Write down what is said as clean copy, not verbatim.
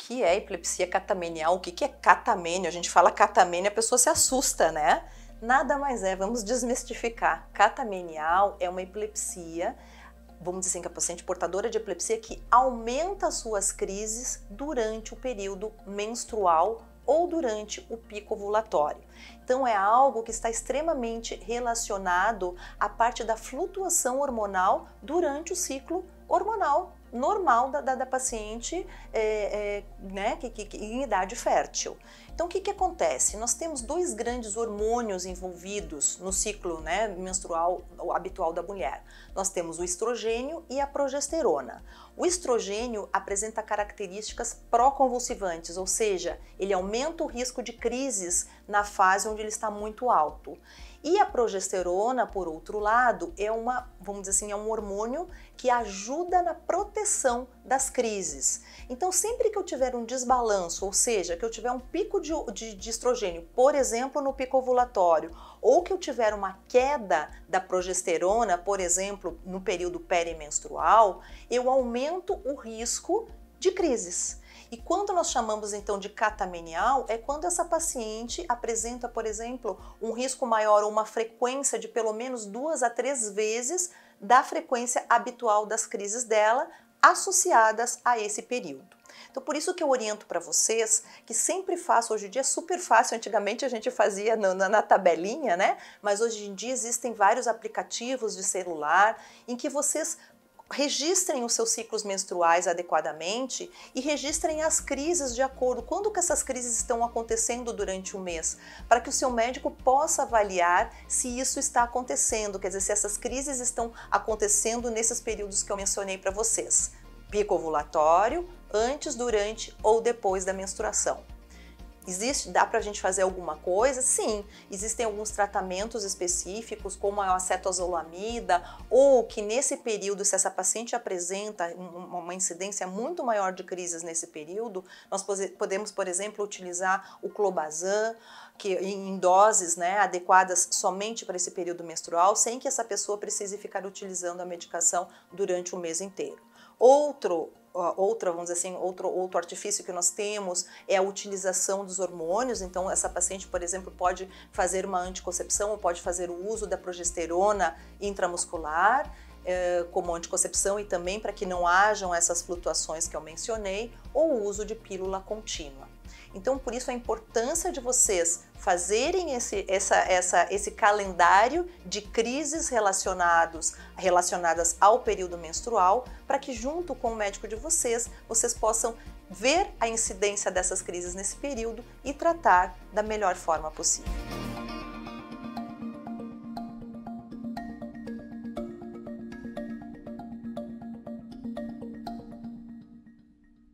que é epilepsia catamenial, o que é catamênio? A gente fala catamênio, a pessoa se assusta, né? Nada mais é, vamos desmistificar. Catamenial é uma epilepsia, vamos dizer assim, que a paciente portadora de epilepsia que aumenta as suas crises durante o período menstrual ou durante o pico ovulatório. Então é algo que está extremamente relacionado à parte da flutuação hormonal durante o ciclo hormonal normal da paciente né, em idade fértil. Então o que acontece? Nós temos dois grandes hormônios envolvidos no ciclo, né, menstrual habitual da mulher. Nós temos o estrogênio e a progesterona. O estrogênio apresenta características pró-convulsivantes, ou seja, ele aumenta o risco de crises na fase onde ele está muito alto. E a progesterona, por outro lado, vamos dizer assim, é um hormônio que ajuda na proteção das crises. Então, sempre que eu tiver um desbalanço, ou seja, que eu tiver um pico de estrogênio, por exemplo, no pico ovulatório, ou que eu tiver uma queda da progesterona, por exemplo, no período perimenstrual, eu aumento o risco de crises. E quando nós chamamos então de catamenial, é quando essa paciente apresenta, por exemplo, um risco maior ou uma frequência de pelo menos 2 a 3 vezes da frequência habitual das crises dela, associadas a esse período. Então, por isso que eu oriento para vocês, que sempre faço, hoje em dia é super fácil, antigamente a gente fazia na tabelinha, né? Mas hoje em dia existem vários aplicativos de celular em que vocês registrem os seus ciclos menstruais adequadamente e registrem as crises de acordo quando que essas crises estão acontecendo durante o mês, para que o seu médico possa avaliar se isso está acontecendo, quer dizer, se essas crises estão acontecendo nesses períodos que eu mencionei para vocês. Pico ovulatório, antes, durante ou depois da menstruação. Dá pra gente fazer alguma coisa? Sim, existem alguns tratamentos específicos, como a acetazolamida, ou que nesse período, se essa paciente apresenta uma incidência muito maior de crises nesse período, nós podemos, por exemplo, utilizar o clobazam, que em doses, né, adequadas somente para esse período menstrual, sem que essa pessoa precise ficar utilizando a medicação durante o mês inteiro. Vamos dizer assim, outro artifício que nós temos é a utilização dos hormônios. Então essa paciente, por exemplo, pode fazer uma anticoncepção ou pode fazer o uso da progesterona intramuscular como anticoncepção e também para que não hajam essas flutuações que eu mencionei, ou o uso de pílula contínua. Então, por isso a importância de vocês fazerem esse calendário de crises relacionadas ao período menstrual, para que junto com o médico de vocês possam ver a incidência dessas crises nesse período e tratar da melhor forma possível.